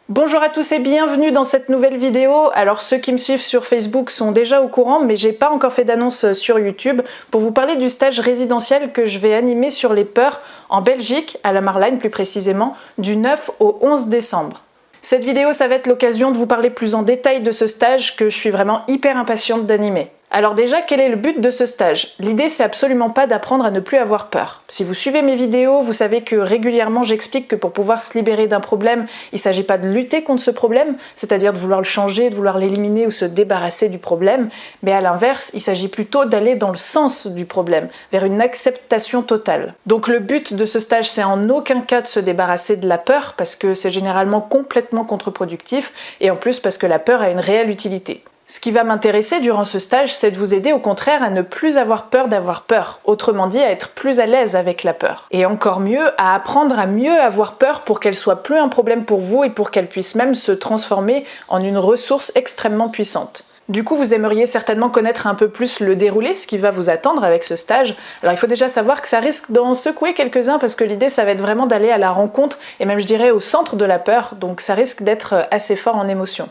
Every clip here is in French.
Bonjour à tous et bienvenue dans cette nouvelle vidéo. Alors ceux qui me suivent sur Facebook sont déjà au courant, mais j'ai pas encore fait d'annonce sur YouTube pour vous parler du stage résidentiel que je vais animer sur les peurs en Belgique, à la Marlagne plus précisément, du 9 au 11 décembre. Cette vidéo, ça va être l'occasion de vous parler plus en détail de ce stage que je suis vraiment hyper impatiente d'animer. Alors déjà, quel est le but de ce stage? L'idée, c'est absolument pas d'apprendre à ne plus avoir peur. Si vous suivez mes vidéos, vous savez que régulièrement j'explique que pour pouvoir se libérer d'un problème, il ne s'agit pas de lutter contre ce problème, c'est-à-dire de vouloir le changer, de vouloir l'éliminer ou se débarrasser du problème, mais à l'inverse, il s'agit plutôt d'aller dans le sens du problème, vers une acceptation totale. Donc le but de ce stage, c'est en aucun cas de se débarrasser de la peur, parce que c'est généralement complètement contre-productif, et en plus parce que la peur a une réelle utilité. Ce qui va m'intéresser durant ce stage, c'est de vous aider au contraire à ne plus avoir peur d'avoir peur, autrement dit à être plus à l'aise avec la peur. Et encore mieux, à apprendre à mieux avoir peur pour qu'elle soit plus un problème pour vous et pour qu'elle puisse même se transformer en une ressource extrêmement puissante. Du coup, vous aimeriez certainement connaître un peu plus le déroulé, ce qui va vous attendre avec ce stage. Alors il faut déjà savoir que ça risque d'en secouer quelques-uns parce que l'idée ça va être vraiment d'aller à la rencontre et même je dirais au centre de la peur, donc ça risque d'être assez fort en émotion.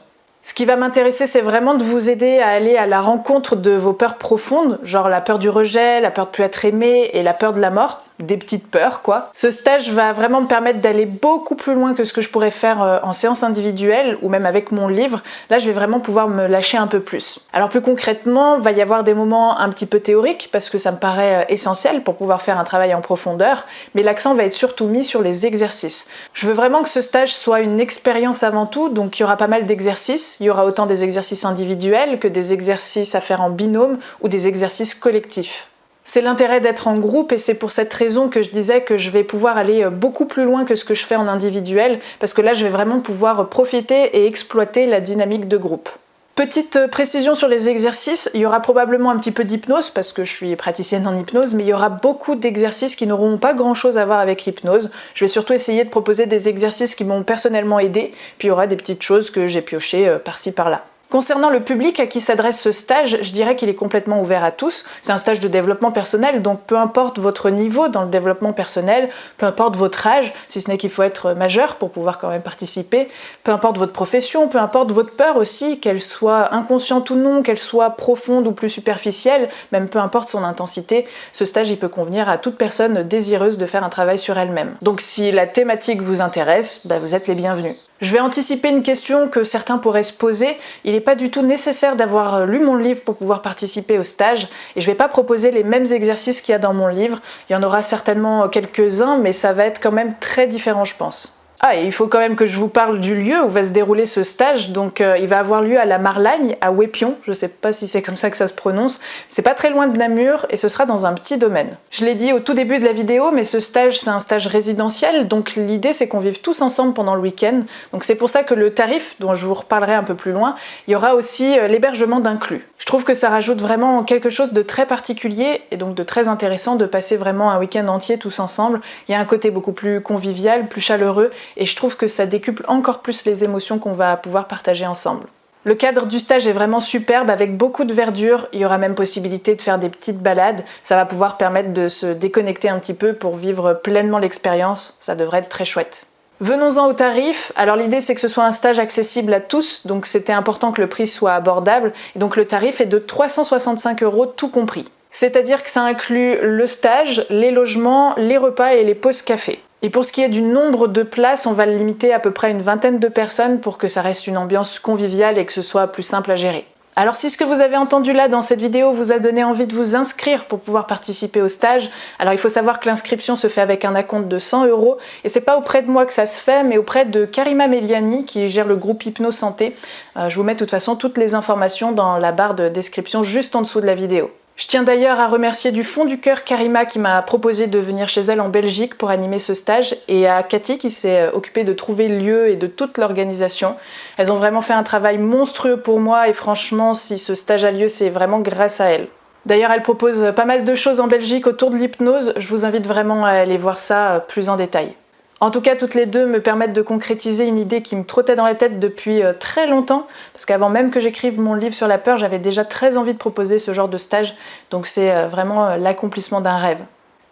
Ce qui va m'intéresser, c'est vraiment de vous aider à aller à la rencontre de vos peurs profondes, genre la peur du rejet, la peur de plus être aimé et la peur de la mort. Des petites peurs quoi. Ce stage va vraiment me permettre d'aller beaucoup plus loin que ce que je pourrais faire en séance individuelle ou même avec mon livre. Là je vais vraiment pouvoir me lâcher un peu plus. Alors plus concrètement, il va y avoir des moments un petit peu théoriques parce que ça me paraît essentiel pour pouvoir faire un travail en profondeur, mais l'accent va être surtout mis sur les exercices. Je veux vraiment que ce stage soit une expérience avant tout, donc il y aura pas mal d'exercices. Il y aura autant des exercices individuels que des exercices à faire en binôme ou des exercices collectifs. C'est l'intérêt d'être en groupe et c'est pour cette raison que je disais que je vais pouvoir aller beaucoup plus loin que ce que je fais en individuel, parce que là je vais vraiment pouvoir profiter et exploiter la dynamique de groupe. Petite précision sur les exercices, il y aura probablement un petit peu d'hypnose parce que je suis praticienne en hypnose, mais il y aura beaucoup d'exercices qui n'auront pas grand chose à voir avec l'hypnose. Je vais surtout essayer de proposer des exercices qui m'ont personnellement aidé, puis il y aura des petites choses que j'ai piochées par-ci par-là. Concernant le public à qui s'adresse ce stage, je dirais qu'il est complètement ouvert à tous. C'est un stage de développement personnel, donc peu importe votre niveau dans le développement personnel, peu importe votre âge, si ce n'est qu'il faut être majeur pour pouvoir quand même participer, peu importe votre profession, peu importe votre peur aussi, qu'elle soit inconsciente ou non, qu'elle soit profonde ou plus superficielle, même peu importe son intensité, ce stage il peut convenir à toute personne désireuse de faire un travail sur elle-même. Donc si la thématique vous intéresse, vous êtes les bienvenus. Je vais anticiper une question que certains pourraient se poser. Il n'est pas du tout nécessaire d'avoir lu mon livre pour pouvoir participer au stage et je ne vais pas proposer les mêmes exercices qu'il y a dans mon livre. Il y en aura certainement quelques-uns, mais ça va être quand même très différent, je pense. Ah, et il faut quand même que je vous parle du lieu où va se dérouler ce stage. Donc il va avoir lieu à la Marlagne, à Wépion. Je sais pas si c'est comme ça que ça se prononce. C'est pas très loin de Namur et ce sera dans un petit domaine. Je l'ai dit au tout début de la vidéo, mais ce stage c'est un stage résidentiel. Donc l'idée c'est qu'on vive tous ensemble pendant le week-end. Donc c'est pour ça que le tarif, dont je vous reparlerai un peu plus loin, il y aura aussi l'hébergement d'inclus. Je trouve que ça rajoute vraiment quelque chose de très particulier et donc de très intéressant de passer vraiment un week-end entier tous ensemble. Il y a un côté beaucoup plus convivial, plus chaleureux et je trouve que ça décuple encore plus les émotions qu'on va pouvoir partager ensemble. Le cadre du stage est vraiment superbe avec beaucoup de verdure, il y aura même possibilité de faire des petites balades, ça va pouvoir permettre de se déconnecter un petit peu pour vivre pleinement l'expérience, ça devrait être très chouette. Venons-en au tarif. Alors l'idée c'est que ce soit un stage accessible à tous, donc c'était important que le prix soit abordable, et donc le tarif est de 365 € tout compris. C'est-à-dire que ça inclut le stage, les logements, les repas et les pauses café. Et pour ce qui est du nombre de places, on va le limiter à peu près une vingtaine de personnes pour que ça reste une ambiance conviviale et que ce soit plus simple à gérer. Alors si ce que vous avez entendu là dans cette vidéo vous a donné envie de vous inscrire pour pouvoir participer au stage, alors il faut savoir que l'inscription se fait avec un acompte de 100 € et c'est pas auprès de moi que ça se fait mais auprès de Karima Meliani qui gère le groupe Hypno Santé. Je vous mets de toute façon toutes les informations dans la barre de description juste en dessous de la vidéo. Je tiens d'ailleurs à remercier du fond du cœur Karima qui m'a proposé de venir chez elle en Belgique pour animer ce stage et à Cathy qui s'est occupée de trouver le lieu et de toute l'organisation. Elles ont vraiment fait un travail monstrueux pour moi et franchement si ce stage a lieu c'est vraiment grâce à elles. D'ailleurs elle propose pas mal de choses en Belgique autour de l'hypnose, je vous invite vraiment à aller voir ça plus en détail. En tout cas, toutes les deux me permettent de concrétiser une idée qui me trottait dans la tête depuis très longtemps, parce qu'avant même que j'écrive mon livre sur la peur, j'avais déjà très envie de proposer ce genre de stage, donc c'est vraiment l'accomplissement d'un rêve.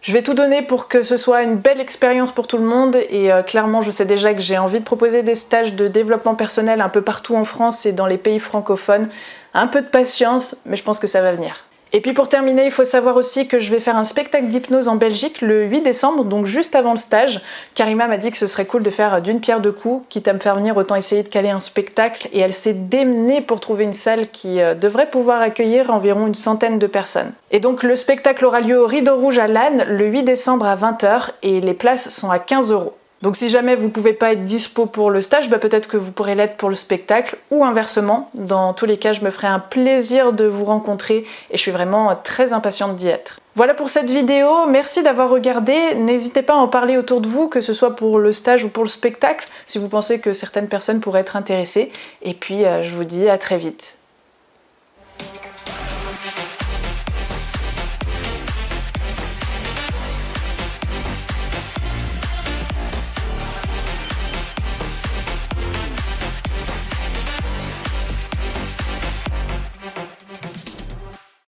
Je vais tout donner pour que ce soit une belle expérience pour tout le monde et clairement je sais déjà que j'ai envie de proposer des stages de développement personnel un peu partout en France et dans les pays francophones. Un peu de patience, mais je pense que ça va venir. Et puis pour terminer, il faut savoir aussi que je vais faire un spectacle d'hypnose en Belgique le 8 décembre, donc juste avant le stage. Karima m'a dit que ce serait cool de faire d'une pierre deux coups, quitte à me faire venir, autant essayer de caler un spectacle, et elle s'est démenée pour trouver une salle qui devrait pouvoir accueillir environ une centaine de personnes. Et donc le spectacle aura lieu au Rideau Rouge à Lannes le 8 décembre à 20 h et les places sont à 15 €. Donc si jamais vous pouvez pas être dispo pour le stage, peut-être que vous pourrez l'être pour le spectacle ou inversement. Dans tous les cas, je me ferai un plaisir de vous rencontrer et je suis vraiment très impatiente d'y être. Voilà pour cette vidéo, merci d'avoir regardé. N'hésitez pas à en parler autour de vous, que ce soit pour le stage ou pour le spectacle, si vous pensez que certaines personnes pourraient être intéressées. Et puis je vous dis à très vite.